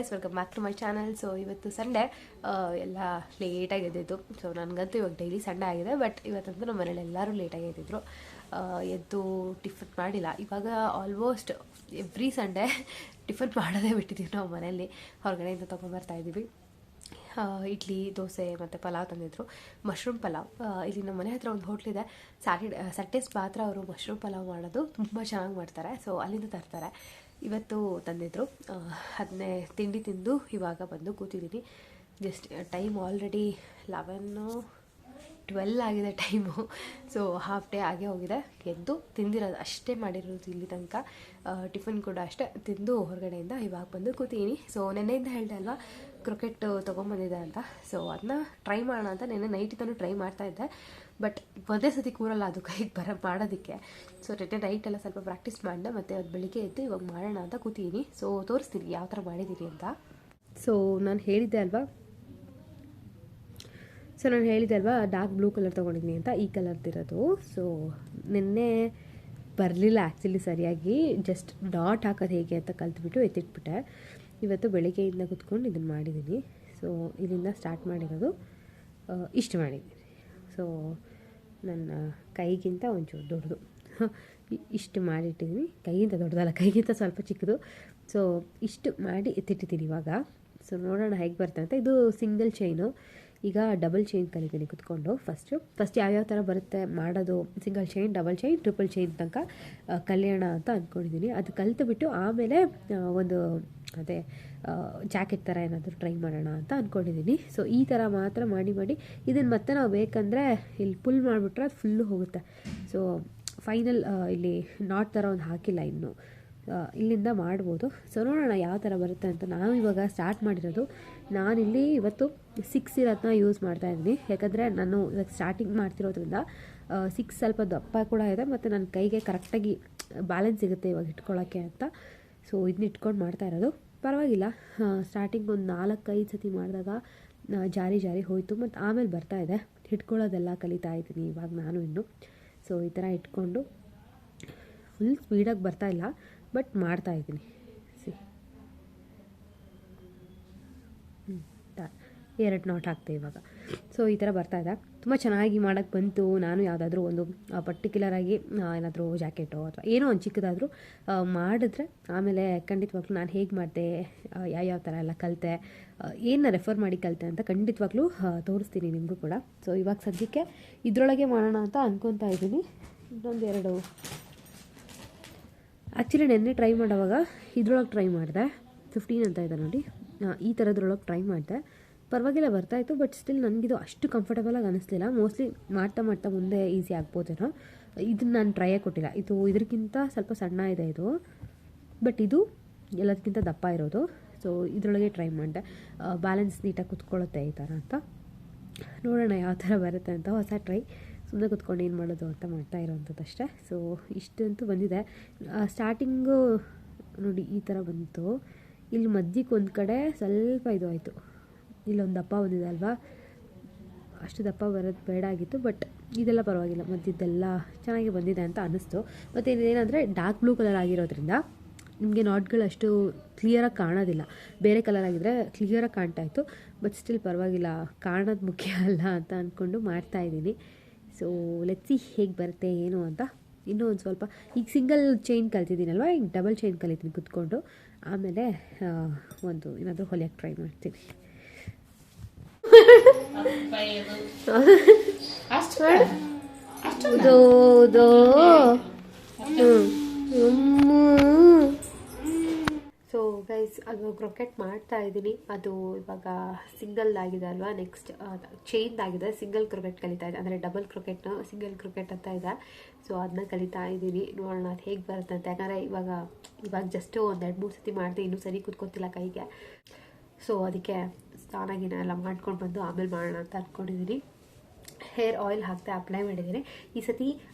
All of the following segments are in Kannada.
Guys, welcome back to my channel. So ಇವತ್ತು ಸಂಡೇ, ಎಲ್ಲ ಲೇಟಾಗಿ ಎದ್ದಿದ್ದು. ಸೊ ನನಗಂತೂ ಇವಾಗ ಡೈಲಿ ಸಂಡೇ ಆಗಿದೆ, ಬಟ್ ಇವತ್ತಂತೂ ನಮ್ಮ ಮನೇಲಿ ಎಲ್ಲರೂ ಲೇಟಾಗಿ ಎದ್ದಿದ್ರು. ಎದ್ದು ಟಿಫನ್ ಮಾಡಿಲ್ಲ. ಇವಾಗ ಆಲ್ಮೋಸ್ಟ್ ಎವ್ರಿ ಸಂಡೇ ಟಿಫನ್ ಮಾಡೋದೇ ಬಿಟ್ಟಿದ್ದೀವಿ ನಾವು ಮನೇಲಿ. ಹೊರಗಡೆಯಿಂದ ತೊಗೊಂಬರ್ತಾ ಇದ್ದೀವಿ. ಇಡ್ಲಿ, ದೋಸೆ ಮತ್ತು ಪಲಾವ್ ತಂದಿದ್ರು. ಮಶ್ರೂಮ್ ಪಲಾವ್. ಇಲ್ಲಿ ನಮ್ಮ ಮನೆ ಹತ್ರ ಒಂದು ಹೋಟ್ಲಿದೆ, ಸಂಡೇಸ್ ಮಾತ್ರ ಅವರು ಮಶ್ರೂಮ್ ಪಲಾವ್ ಮಾಡೋದು ತುಂಬ ಚೆನ್ನಾಗಿ ಮಾಡ್ತಾರೆ. ಸೊ ಅಲ್ಲಿಂದ ತರ್ತಾರೆ. ಇವತ್ತು ತಂದಿದ್ರು. ಅದನ್ನೇ ತಿಂಡಿ ತಿಂದು ಇವಾಗ ಬಂದು ಕೂತಿದ್ದೀನಿ. ಜಸ್ಟ್ ಟೈಮ್ ಆಲ್ರೆಡಿ 11-12 ಆಗಿದೆ ಟೈಮು. ಸೊ ಹಾಫ್ ಡೇ ಆಗೇ ಹೋಗಿದೆ. ಎದ್ದು ತಿಂದಿರೋದು ಅಷ್ಟೇ ಮಾಡಿರೋದು ಇಲ್ಲಿ ತನಕ. ಟಿಫನ್ ಕೂಡ ಅಷ್ಟೇ ತಿಂದು ಹೊರಗಡೆಯಿಂದ ಇವಾಗ ಬಂದು ಕೂತಿದ್ದೀನಿ. ಸೊ ನೆನ್ನೆಯಿಂದ ಹೇಳಿದೆ ಅಲ್ವಾ, ಕ್ರಿಕೆಟ್ ತೊಗೊಂಬಂದಿದೆ ಅಂತ. ಸೊ ಅದನ್ನ ಟ್ರೈ ಮಾಡೋಣ ಅಂತ ನೆನ್ನೆ ನೈಟಿಂದನೂ ಟ್ರೈ ಮಾಡ್ತಾಯಿದ್ದೆ, ಬಟ್ ಒಂದೇ ಸತಿ ಕೂರಲ್ಲ ಅದು ಕೈಗೆ ಮಾಡೋದಕ್ಕೆ. ಸೊ ನೆನ್ನೆ ನೈಟೆಲ್ಲ ಸ್ವಲ್ಪ ಪ್ರಾಕ್ಟೀಸ್ ಮಾಡಿದೆ, ಮತ್ತು ಅದು ಬೆಳಿಗ್ಗೆ ಎದ್ದು ಇವಾಗ ಮಾಡೋಣ ಅಂತ ಕೂತಿದ್ದೀನಿ. ಸೊ ತೋರಿಸ್ತೀನಿ ಯಾವ ಥರ ಮಾಡಿದ್ದೀನಿ ಅಂತ. ಸೊ ನಾನು ಹೇಳಿದ್ದೆ ಅಲ್ವಾ ಡಾರ್ಕ್ ಬ್ಲೂ ಕಲರ್ ತೊಗೊಂಡಿದ್ದೀನಿ ಅಂತ. ಈ ಕಲರ್ದಿರೋದು. ಸೊ ನಿನ್ನೆ ಬರಲಿಲ್ಲ ಆ್ಯಕ್ಚುಲಿ ಸರಿಯಾಗಿ. ಜಸ್ಟ್ ಡಾಟ್ ಹಾಕೋದು ಹೇಗೆ ಅಂತ ಕಲ್ತ್ಬಿಟ್ಟು ಎತ್ತಿಟ್ಬಿಟ್ಟೆ. ಇವತ್ತು ಬೆಳಿಗ್ಗೆಯಿಂದ ಕೂತ್ಕೊಂಡು ಇದನ್ನು ಮಾಡಿದ್ದೀನಿ. ಸೊ ಇಲ್ಲಿಂದ ಸ್ಟಾರ್ಟ್ ಮಾಡಿರೋದು ಇಷ್ಟು ಮಾಡಿದ್ದೀನಿ. ಸೊ ನನ್ನ ಕೈಗಿಂತ ಒಂಚೂರು ದೊಡ್ಡದು ಇಷ್ಟು ಮಾಡಿಟ್ಟಿದ್ದೀನಿ. ಕೈಗಿಂತ ದೊಡ್ಡದಲ್ಲ, ಕೈಗಿಂತ ಸ್ವಲ್ಪ ಚಿಕ್ಕದು. ಸೊ ಇಷ್ಟು ಮಾಡಿ ಎತ್ತಿಟ್ಟಿದ್ದೀನಿ ಇವಾಗ. ಸೊ ನೋಡೋಣ ಹೇಗೆ ಬರ್ತದೆ ಅಂತ. ಇದು ಸಿಂಗಲ್ ಚೈನು. ಈಗ ಡಬಲ್ ಚೈನ್ ಕಲಿತೀನಿ ಕುತ್ಕೊಂಡು. ಫಸ್ಟ್ ಯಾವ್ಯಾವ ಥರ ಬರುತ್ತೆ ಮಾಡೋದು, single chain, double chain, triple chain ತನಕ ಕಲಿಯೋಣ ಅಂತ ಅಂದ್ಕೊಂಡಿದ್ದೀನಿ. ಅದು ಕಲಿತುಬಿಟ್ಟು ಆಮೇಲೆ ಒಂದು ಅದೇ ಜಾಕೆಟ್ ಥರ ಏನಾದರೂ ಟ್ರೈ ಮಾಡೋಣ ಅಂತ ಅಂದ್ಕೊಂಡಿದ್ದೀನಿ. ಸೊ ಈ ಥರ ಮಾತ್ರ ಮಾಡಿ ಇದನ್ನು ಮತ್ತೆ ನಾವು ಬೇಕಂದರೆ ಇಲ್ಲಿ ಪುಲ್ ಮಾಡಿಬಿಟ್ರೆ ಅದು ಫುಲ್ಲು ಹೋಗುತ್ತೆ. ಸೊ ಫೈನಲ್ ಇಲ್ಲಿ ನಾಟ್ ಥರ ಒಂದು ಹಾಕಿಲ್ಲ ಇನ್ನೂ. ಇಲ್ಲಿಂದ ಮಾಡ್ಬೋದು. ಸೊ ನೋಡೋಣ ಯಾವ ಥರ ಬರುತ್ತೆ ಅಂತ. ನಾವು ಇವಾಗ ಸ್ಟಾರ್ಟ್ ಮಾಡಿರೋದು. ನಾನಿಲ್ಲಿ ಇವತ್ತು 6 ಇರೋದನ್ನ ಯೂಸ್ ಮಾಡ್ತಾಯಿದ್ದೀನಿ. ಯಾಕಂದರೆ ನಾನು ಇವಾಗ ಸ್ಟಾರ್ಟಿಂಗ್ ಮಾಡ್ತಿರೋದ್ರಿಂದ 6 ಸ್ವಲ್ಪ ದಪ್ಪ ಕೂಡ ಇದೆ, ಮತ್ತು ನನ್ನ ಕೈಗೆ ಕರೆಕ್ಟಾಗಿ ಬ್ಯಾಲೆನ್ಸ್ ಸಿಗುತ್ತೆ ಇವಾಗ ಇಟ್ಕೊಳ್ಳೋಕ್ಕೆ ಅಂತ. ಸೊ ಇದನ್ನ ಇಟ್ಕೊಂಡು ಮಾಡ್ತಾ ಇರೋದು. ಪರವಾಗಿಲ್ಲ. ಸ್ಟಾರ್ಟಿಂಗ್ ಒಂದು 4-5 ಸತಿ ಮಾಡಿದಾಗ ಜಾರಿ ಹೋಯಿತು, ಮತ್ತು ಆಮೇಲೆ ಬರ್ತಾಯಿದೆ. ಹಿಡ್ಕೊಳ್ಳೋದೆಲ್ಲ ಕಲಿತಾ ಇದ್ದೀನಿ ಇವಾಗ ನಾನು ಇನ್ನು. ಸೊ ಈ ಥರ ಇಟ್ಕೊಂಡು ಫುಲ್ ಸ್ಪೀಡಾಗಿ ಬರ್ತಾಯಿಲ್ಲ, ಬಟ್ ಮಾಡ್ತಾಯಿದ್ದೀನಿ. ಎರಡು ನಾಟ್ ಹಾಕ್ತೆ ಇವಾಗ. ಸೊ ಈ ಥರ ಬರ್ತಾಯಿದೆ. ತುಂಬ ಚೆನ್ನಾಗಿ ಮಾಡೋಕ್ಕೆ ಬಂತು. ನಾನು ಯಾವುದಾದ್ರೂ ಒಂದು ಪರ್ಟಿಕ್ಯುಲರಾಗಿ ಏನಾದರೂ ಜಾಕೆಟೋ ಅಥವಾ ಏನೋ ಒಂದು ಚಿಕ್ಕದಾದರೂ ಮಾಡಿದ್ರೆ ಆಮೇಲೆ ಖಂಡಿತವಾಗ್ಲೂ ನಾನು ಹೇಗೆ ಮಾಡಿದೆ, ಯಾವ್ಯಾವ ಥರ ಎಲ್ಲ ಕಲಿತೆ, ಏನನ್ನ ರೆಫರ್ ಮಾಡಿ ಕಲಿತೆ ಅಂತ ಖಂಡಿತವಾಗ್ಲೂ ತೋರಿಸ್ತೀನಿ ನಿಮಗೂ ಕೂಡ. ಸೊ ಇವಾಗ ಸದ್ಯಕ್ಕೆ ಇದರೊಳಗೆ ಮಾಡೋಣ ಅಂತ ಅಂದ್ಕೊತಾ ಇದ್ದೀನಿ. ಇನ್ನೊಂದೆರಡು ಆ್ಯಕ್ಚುಲಿ ನೆನ್ನೆ ಟ್ರೈ ಮಾಡೋವಾಗ ಇದ್ರೊಳಗೆ ಟ್ರೈ ಮಾಡಿದೆ. 15 ಅಂತ ಇದೆ ನೋಡಿ, ಈ ಥರದ್ರೊಳಗೆ ಟ್ರೈ ಮಾಡಿದೆ. ಪರವಾಗಿಲ್ಲ ಬರ್ತಾಯಿತ್ತು, ಬಟ್ ಸ್ಟಿಲ್ ನನಗಿದು ಅಷ್ಟು ಕಂಫರ್ಟಬಲಾಗಿ ಅನ್ನಿಸ್ಲಿಲ್ಲ. ಮೋಸ್ಟ್ಲಿ ಮಾಡ್ತಾ ಮುಂದೆ ಈಸಿ ಆಗ್ಬೋದೇನೋ. ಇದನ್ನು ನಾನು ಟ್ರೈಯೇ ಕೊಟ್ಟಿಲ್ಲ. ಇದಕ್ಕಿಂತ ಸ್ವಲ್ಪ ಸಣ್ಣ ಇದೆ ಇದು, ಬಟ್ ಇದು ಎಲ್ಲದಕ್ಕಿಂತ ದಪ್ಪ ಇರೋದು. ಸೊ ಇದರೊಳಗೆ ಟ್ರೈ ಮಾಡಿದೆ. ಬ್ಯಾಲೆನ್ಸ್ ನೀಟಾಗಿ ಕುತ್ಕೊಳ್ಳುತ್ತೆ ಈ ಥರ ಅಂತ. ನೋಡೋಣ ಯಾವ ಥರ ಬರುತ್ತೆ ಅಂತ. ಹೊಸ ಟ್ರೈ. ಸುಮ್ಮನೆ ಕುತ್ಕೊಂಡು ಏನು ಮಾಡೋದು ಅಂತ ಮಾಡ್ತಾ ಇರೋವಂಥದ್ದಷ್ಟೇ. ಸೊ ಇಷ್ಟಂತೂ ಬಂದಿದೆ. ಸ್ಟಾರ್ಟಿಂಗು ನೋಡಿ ಈ ಥರ ಬಂತು. ಇಲ್ಲಿ ಮಧ್ಯಕ್ಕೆ ಒಂದು ಕಡೆ ಸ್ವಲ್ಪ ಇದು ಆಯಿತು. ಇಲ್ಲೊಂದು ದಪ್ಪ ಬಂದಿದೆ ಅಲ್ವಾ, ಅಷ್ಟು ದಪ್ಪ ಬರೋದು ಬೇಡ ಆಗಿತ್ತು, ಬಟ್ ಇದೆಲ್ಲ ಪರವಾಗಿಲ್ಲ. ಮಧ್ಯದ್ದೆಲ್ಲ ಚೆನ್ನಾಗಿ ಬಂದಿದೆ ಅಂತ ಅನ್ನಿಸ್ತು. ಮತ್ತು ಇದೇನೆಂದರೆ ಡಾರ್ಕ್ ಬ್ಲೂ ಕಲರ್ ಆಗಿರೋದ್ರಿಂದ ನಿಮಗೆ ನಾಟ್ಗಳು ಅಷ್ಟು ಕ್ಲಿಯರಾಗಿ ಕಾಣೋದಿಲ್ಲ. ಬೇರೆ ಕಲರ್ ಆಗಿದ್ದರೆ ಕ್ಲಿಯರಾಗಿ ಕಾಣ್ತಾ ಇತ್ತು, ಬಟ್ ಸ್ಟಿಲ್ ಪರವಾಗಿಲ್ಲ, ಕಾಣೋದು ಮುಖ್ಯ ಅಲ್ಲ ಅಂತ ಅಂದ್ಕೊಂಡು ಮಾಡ್ತಾಯಿದ್ದೀನಿ. ಸೊ ಲೆಟ್ಸ್ ಸಿ ಹೇಗೆ ಬರುತ್ತೆ ಏನು ಅಂತ. ಇನ್ನೂ ಒಂದು ಸ್ವಲ್ಪ ಈಗ ಸಿಂಗಲ್ ಚೈನ್ ಕಲ್ತಿದ್ದೀನಲ್ವ, ಈಗ ಡಬಲ್ ಚೈನ್ ಕಲಿತೀನಿ ಕುತ್ಕೊಂಡು. ಆಮೇಲೆ ಒಂದು ಏನಾದರೂ ಹೊಲಿಯೋಕ್ಕೆ ಟ್ರೈ ಮಾಡ್ತೀನಿ. ಸೊ ಗೈಸ್, ಅದು ಕ್ರೊಕೆಟ್ ಮಾಡ್ತಾ ಇದ್ದೀನಿ. ಅದು ಇವಾಗ ಸಿಂಗಲ್ ಆಗಿದೆ ಅಲ್ವಾ, ನೆಕ್ಸ್ಟ್ ಚೈನ್ ಆಗಿದೆ. ಸಿಂಗಲ್ ಕ್ರಿಕೆಟ್ ಕಲಿತಾ ಇದೆ, ಅಂದರೆ ಡಬಲ್ ಕ್ರಿಕೆಟ್ನ ಸಿಂಗಲ್ ಕ್ರಿಕೆಟ್ ಅಂತ ಇದೆ. ಸೊ ಅದನ್ನ ಕಲಿತಾ ಇದ್ದೀನಿ. ನೋಡೋಣ ಅದು ಹೇಗೆ ಬರುತ್ತೆ ಅಂತ. ಯಾಕಂದರೆ ಇವಾಗ ಜಸ್ಟು ಒಂದು 2-3 ಸತಿ ಮಾಡಿದೆ, ಇನ್ನೂ ಸರಿ ಕೂತ್ಕೊತಿಲ್ಲ ಕೈಗೆ. ಸೊ ಅದಕ್ಕೆ ಸ್ನಾನಾಗಿನ ಎಲ್ಲ ಮಾಡ್ಕೊಂಡು ಬಂದು ಆಮೇಲೆ ಮಾಡೋಣ ಅಂತ ಅಂದ್ಕೊಂಡಿದ್ದೀನಿ. ಹೇರ್ ಆಯಿಲ್ ಹಾಕ್ತೆ ಅಪ್ಲೈ ಮಾಡಿದ್ದೀನಿ. ಈ ಸತಿ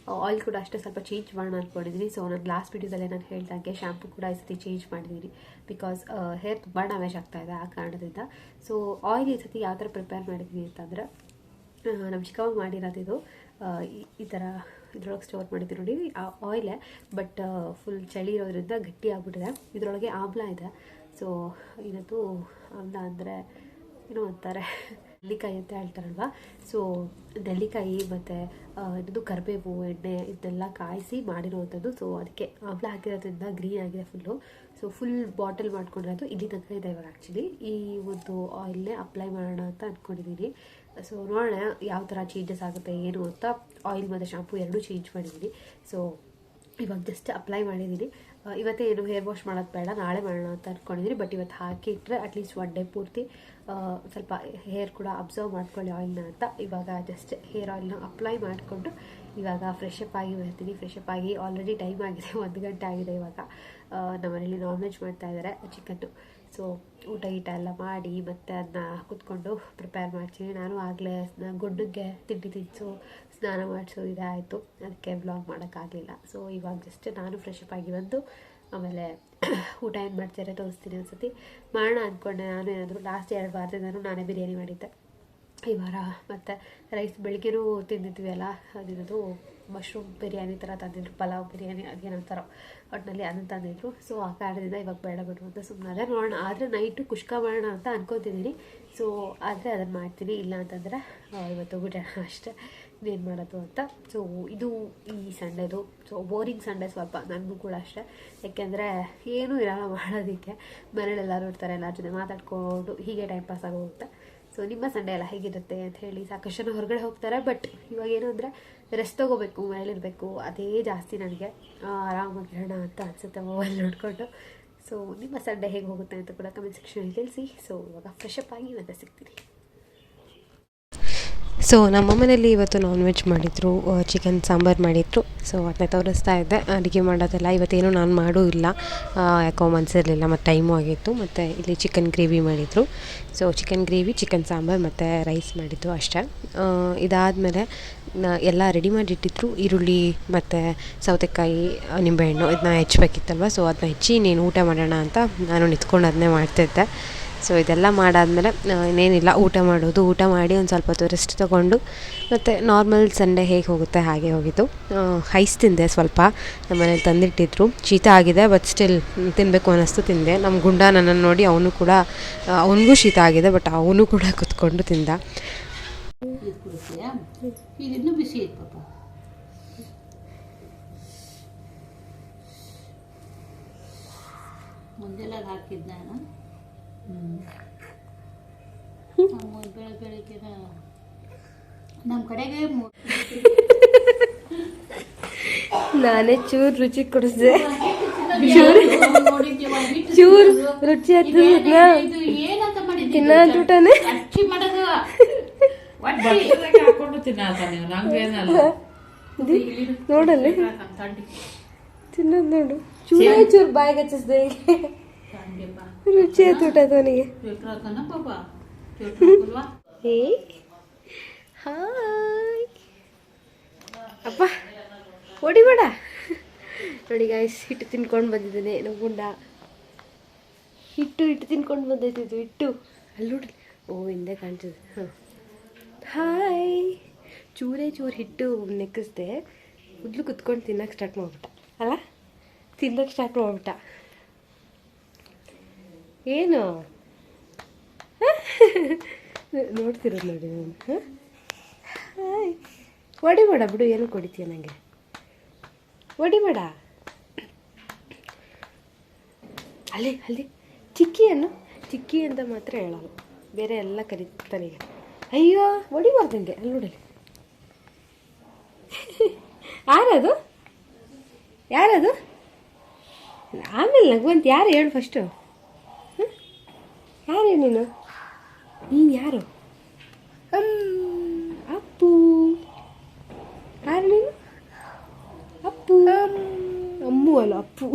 ಆಯಿಲ್ ಕೂಡ ಅಷ್ಟೇ ಸ್ವಲ್ಪ ಚೇಂಜ್ ಮಾಡೋಣ ಅಂದ್ಕೊಂಡಿದ್ದೀನಿ. ಸೊ ನಾನು ಲಾಸ್ಟ್ ವೀಡಿಯೋದಲ್ಲೇ ನಾನು ಹೇಳ್ದಂಗೆ ಶ್ಯಾಂಪು ಕೂಡ ಈ ಸತಿ ಚೇಂಜ್ ಮಾಡಿದ್ದೀನಿ. ಬಿಕಾಸ್ ಹೇರ್ ತುಂಬ ಡ್ಯಾಮೇಜ್ ಆಗ್ತಾಯಿದೆ ಆ ಕಾರಣದಿಂದ. ಸೊ ಆಯಿಲ್ ಈ ಸತಿ ಯಾವ ಥರ ಪ್ರಿಪೇರ್ ಮಾಡಿದ್ದೀನಿ ಅಂತಂದರೆ, ನಮ್ಮ ಚಿಕ್ಕವಾಗ ಮಾಡಿರೋದು ಇದು. ಈ ಥರ ಇದ್ರೊಳಗೆ ಸ್ಟೋರ್ ಮಾಡಿದ್ದು ನೋಡಿ. ಆ ಆಯಿಲೇ, ಬಟ್ ಫುಲ್ ಚಳಿ ಇರೋದ್ರಿಂದ ಗಟ್ಟಿ ಆಗ್ಬಿಟ್ಟಿದೆ. ಇದರೊಳಗೆ ಆಮ್ಲ ಇದೆ. ಸೊ ಇವತ್ತು ಅನ್ನ ಅಂದರೆ ಏನೋ ಅಂತಾರೆ ನೆಲ್ಲಿಕಾಯಿ ಅಂತ ಹೇಳ್ತಾರಲ್ವ. ಸೊ ನೆಲ್ಲಿಕಾಯಿ ಮತ್ತು ಇನ್ನೊಂದು ಕರಿಬೇವು ಎಣ್ಣೆ ಇದನ್ನೆಲ್ಲ ಕಾಯಿಸಿ ಮಾಡಿರೋವಂಥದ್ದು. ಸೊ ಅದಕ್ಕೆ ಆಮ್ಲ ಹಾಕಿರೋದ್ರಿಂದ ಗ್ರೀನ್ ಆಗಿದೆ ಫುಲ್ಲು. ಸೊ ಫುಲ್ ಬಾಟಲ್ ಮಾಡ್ಕೊಂಡಿರೋದು ಇಲ್ಲಿ ತನಕ ಇದೆ ಇವಾಗ. ಆ್ಯಕ್ಚುಲಿ ಈ ಒಂದು ಆಯಿಲ್ನೇ ಅಪ್ಲೈ ಮಾಡೋಣ ಅಂತ ಅಂದ್ಕೊಂಡಿದ್ದೀನಿ. ಸೊ ನೋಡೋಣ ಯಾವ ಥರ ಚೇಂಜಸ್ ಆಗುತ್ತೆ ಏನು ಅಂತ. ಆಯಿಲ್ ಮತ್ತು ಶಾಂಪು ಎರಡೂ ಚೇಂಜ್ ಮಾಡಿದ್ದೀನಿ. ಸೊ ಇವಾಗ ಜಸ್ಟ್ ಅಪ್ಲೈ ಮಾಡಿದ್ದೀನಿ. ಇವತ್ತೇ ಏನು ಹೇರ್ ವಾಶ್ ಮಾಡೋದು ಬೇಡ, ನಾಳೆ ಮಾಡೋಣ ಅಂತ ಅಂದ್ಕೊಂಡಿದ್ದೀನಿ. ಬಟ್ ಇವತ್ತು ಹಾಕಿ ಇಟ್ಟರೆ ಅಟ್ಲೀಸ್ಟ್ 1 ಡೇ ಪೂರ್ತಿ ಸ್ವಲ್ಪ ಹೇರ್ ಕೂಡ ಅಬ್ಸರ್ವ್ ಮಾಡ್ಕೊಳ್ಳಿ ಆಯಿಲ್ನ ಅಂತ. ಇವಾಗ ಜಸ್ಟ್ ಹೇರ್ ಆಯಿಲ್ನ ಅಪ್ಲೈ ಮಾಡಿಕೊಂಡು ಇವಾಗ ಫ್ರೆಶ್ ಅಪ್ ಆಗಿ ಬರ್ತೀನಿ. ಫ್ರೆಶ್ ಅಪ್ ಆಗಿ ಆಲ್ರೆಡಿ ಟೈಮ್ ಆಗಿದೆ, 1 ಗಂಟೆ ಆಗಿದೆ ಇವಾಗ. ನಮ್ಮನೇಲಿ ನಾನ್ ವೆಜ್ ಮಾಡ್ತಾಯಿದ್ದಾರೆ, ಚಿಕನ್ನು. ಸೊ ಊಟ ಎಲ್ಲ ಮಾಡಿ ಮತ್ತೆ ಅದನ್ನ ಕೂತ್ಕೊಂಡು ಪ್ರಿಪೇರ್ ಮಾಡ್ತೀನಿ. ನಾನು ಆಗಲೇ ಗುಡ್ಡಕ್ಕೆ ತಿಂಡಿ ತಿನಿಸು ಸ್ನಾನ ಮಾಡಿಸೋ ಇದೇ ಆಯಿತು, ಅದಕ್ಕೆ ವ್ಲಾಗ್ ಮಾಡೋಕ್ಕಾಗಲಿಲ್ಲ. ಸೊ ಇವಾಗ ಜಸ್ಟ್ ನಾನು ಫ್ರೆಶ್ ಅಪ್ ಆಗಿ ಬಂದು ಆಮೇಲೆ ಊಟ ಏನು ಮಾಡ್ತಾರೆ ತೋರಿಸ್ತೀನಿ. ಒಂದ್ಸತಿ ಮಾಡೋಣ ಅಂದ್ಕೊಂಡೆ. ನಾನು ಏನಾದರೂ ಲಾಸ್ಟ್ 2 ವಾರದಿಂದನೂ ನಾನೇ ಬಿರಿಯಾನಿ ಮಾಡಿದ್ದೆ. ಈ ವಾರ ಮತ್ತು ರೈಸ್ ಬೆಳಗ್ಗೆನೂ ತಿಂದಿದ್ವಿ ಅಲ್ಲ, ಅದಿರೋದು ಮಶ್ರೂಮ್ ಬಿರಿಯಾನಿ ಥರ ತಂದಿದ್ರು, ಪಲಾವ್ ಬಿರಿಯಾನಿ ಅದೇನಂತಾರೋ ಒಟ್ಟಿನಲ್ಲಿ ಅದನ್ನು ತಂದಿದ್ರು. ಸೊ ಆ ಕಾರಣದಿಂದ ಇವಾಗ ಬೇಡ ಬಿಡು ಅಂತ ಸುಮ್ಮನೆ ನೋಡೋಣ. ಆದರೆ ನೈಟು ಕುಷ್ಕ ಮಾಡೋಣ ಅಂತ ಅನ್ಕೊತಿದ್ದೀನಿ. ಸೊ ಆದರೆ ಅದನ್ನು ಮಾಡ್ತೀನಿ, ಇಲ್ಲ ಅಂತಂದರೆ ಇವತ್ತು ಬಿಡೋಣ ಅಷ್ಟೇ, ಇನ್ನೇನು ಮಾಡೋದು ಅಂತ. ಸೊ ಇದು ಈ ಸಂಡೇದು. ಸೊ ಬೋರಿಂಗ್ ಸಂಡೇ ಸ್ವಲ್ಪ ನನಗೂ ಕೂಡ ಅಷ್ಟೇ, ಯಾಕೆಂದರೆ ಏನೂ ಇರಲ್ಲ ಮಾಡೋದಕ್ಕೆ. ಮನೇಲೆಲ್ಲರೂ ಇರ್ತಾರೆ, ಎಲ್ಲರ ಜೊತೆ ಮಾತಾಡ್ಕೊಂಡು ಹೀಗೆ ಟೈಮ್ ಪಾಸ್ ಆಗೋಗುತ್ತೆ. ಸೊ ನಿಮ್ಮ ಸಂಡೇ ಎಲ್ಲ ಹೇಗಿರುತ್ತೆ ಅಂತ ಹೇಳಿ. ಸಾಕಷ್ಟು ಜನ ಹೊರಗಡೆ ಹೋಗ್ತಾರೆ, ಬಟ್ ಇವಾಗ ಏನು ಅಂದರೆ ರೆಸ್ಟ್ ತೊಗೋಬೇಕು, ಮನೇಲಿರಬೇಕು, ಅದೇ ಜಾಸ್ತಿ ನನಗೆ. ಆರಾಮಾಗಿರೋಣ ಅಂತ ಅನಿಸುತ್ತೆ ಮೊಬೈಲ್ ನೋಡಿಕೊಂಡು. ಸೊ ನಿಮ್ಮ ಸಂಡೇ ಹೇಗೆ ಹೋಗುತ್ತೆ ಅಂತ ಕೂಡ ಕಮೆಂಟ್ ಸೆಕ್ಷನಲ್ಲಿ ತಿಳಿಸಿ. ಸೊ ಇವಾಗ ಫ್ರೆಶ್ ಅಪ್ ಆಗಿ ಮತ್ತೆ ಸಿಗ್ತೀನಿ. ಸೊ ನಮ್ಮ ಮನೇಲಿ ಇವತ್ತು ನಾನ್ ವೆಜ್ ಮಾಡಿದರು, ಚಿಕನ್ ಸಾಂಬಾರು ಮಾಡಿದರು. ಸೊ ಅದನ್ನೇ ತೋರಿಸ್ತಾ ಇದ್ದೆ. ಅಡುಗೆ ಮಾಡೋದೆಲ್ಲ ಇವತ್ತೇನು ನಾನು ಮಾಡೂ ಇಲ್ಲ, ಯಾಕೋ ಮನಸ್ಸಿರಲಿಲ್ಲ, ಮತ್ತು ಟೈಮು ಆಗಿತ್ತು. ಮತ್ತು ಇಲ್ಲಿ ಚಿಕನ್ ಗ್ರೇವಿ ಮಾಡಿದರು. So chicken gravy, chicken sambar ಮತ್ತು ರೈಸ್ ಮಾಡಿದ್ದು ಅಷ್ಟೇ. ಇದಾದಮೇಲೆ ಎಲ್ಲ ರೆಡಿ ಮಾಡಿಟ್ಟಿದ್ರು. ಈರುಳ್ಳಿ ಮತ್ತು ಸೌತೆಕಾಯಿ, ನಿಂಬೆಹಣ್ಣು ಇದನ್ನ ಹೆಚ್ಚಬೇಕಿತ್ತಲ್ವ. ಸೊ ಅದನ್ನ ಹೆಚ್ಚಿ ನೀನು ಊಟ ಮಾಡೋಣ ಅಂತ ನಾನು ನಿಂತ್ಕೊಂಡು ಅದನ್ನೇ ಮಾಡ್ತಿದ್ದೆ. ಸೊ ಇದೆಲ್ಲ ಮಾಡಾದಮೇಲೆ ಇನ್ನೇನಿಲ್ಲ, ಊಟ ಮಾಡೋದು. ಊಟ ಮಾಡಿ ಒಂದು ಸ್ವಲ್ಪ ಹೊತ್ತು ರೆಸ್ಟ್ ತೊಗೊಂಡು ಮತ್ತು ನಾರ್ಮಲ್ ಸಂಡೇ ಹೇಗೆ ಹೋಗುತ್ತೆ ಹಾಗೆ ಹೋಗಿದ್ದು. ಐಸ್ ತಿಂದೆ ಸ್ವಲ್ಪ, ನಮ್ಮನೇಲಿ ತಂದಿಟ್ಟಿದ್ರು. ಶೀತ ಆಗಿದೆ, ಬಟ್ ಸ್ಟಿಲ್ ತಿನ್ನಬೇಕು ಅನ್ನಿಸ್ತು, ತಿಂದೆ. ನಮ್ಮ ಗುಂಡ ನನ್ನನ್ನು ನೋಡಿ ಅವನಿಗೂ ಶೀತ ಆಗಿದೆ, ಬಟ್ ಅವನು ಕೂಡ ಕುತ್ಕೊಂಡು ತಿಂದ. ಮುಂದೆಲ್ಲ ಹಾಕಿದ್ದ ಬೆಳಗ್ಗೆ ನಮ್ಮ ಕಡೆಗೆ ನಾನೇ ಚೂರು ರುಚಿ ಕೊಡಿಸಿದೆ, ಚೂರು ರುಚಿ ಏನಂತ ಮಾಡಿದ್ದೆ ತಿನ್ನೋಟನೆ ಅಚ್ಚಿ ಮಾಡೋದು ಹಾಕೊಂಡು ನೋಡಲ್ಲಿ ತಿನ್ನೋದು ನೋಡು. ಚೂರು ಬಾಯಿಗೆ ಹಚ್ಚಿಸ್ದೆ, ರುಚಿ ಆಯ್ತು ಊಟ ಅವನಿಗೆ. ಏ ಹಾಯ್ ಅಪ್ಪ, ಹೊಡಿಬೇಡ. ನೋಡಿ ಗಾಯ್ಸ್, ಹಿಟ್ಟು ತಿನ್ಕೊಂಡು ಬಂದಿದ್ದೇನೆ. ನಮ್ಮ ಗುಂಡ ಹಿಟ್ಟು ತಿನ್ಕೊಂಡು ಬಂದೈತಿದ್ದು. ಹಿಟ್ಟು ಅಲ್ಲಿ ನೋಡ್ರಿ, ಓ ಹಿಂದೆ ಕಾಣ್ತದೆ. ಹಾಂ, ಹಾಯ್. ಚೂರು ಹಿಟ್ಟು ನೆಕ್ಕಿಸ್ದೆ, ಮೊದಲು ಕುತ್ಕೊಂಡು ತಿನ್ನೋಕೆ ಸ್ಟಾರ್ಟ್ ಮಾಡ್ಬಿಟ್ಟ ಅಲ್ಲ, ತಿನ್ನೋಕೆ ಸ್ಟಾರ್ಟ್ ಮಾಡ್ಬಿಟ್ಟ. ಏನು ನೋಡ್ತಿರೋದು ನೋಡಿ ನಾನು. ಹಾಯ್, ಹೊಡಿಬೇಡ ಬಿಡು, ಏನು ಕೊಡಿತೀಯ ನನಗೆ, ಹೊಡಿಬೇಡ. ಅಲ್ಲಿ ಚಿಕ್ಕಿ ಅಂತ ಮಾತ್ರ ಹೇಳಲ್ಲ, ಬೇರೆ ಎಲ್ಲ ಕರೀತಾನೆ. ಅಯ್ಯೋ ಹೊಡಿಬಾರ್ದು ನನಗೆ. ಅಲ್ಲಿ ನೋಡಲಿ, ಯಾರದು ಆಮೇಲೆ ನಗುವಂತ ಯಾರು ಹೇಳು ಫಸ್ಟು. ಯಾರು ನೀನು ಯಾರು? ಅಪ್ಪು. ಯಾರು ನೀನು? ಅಪ್ಪು. ಅಮ್ಮು ಅಲ್ಲ, ಅಪ್ಪು.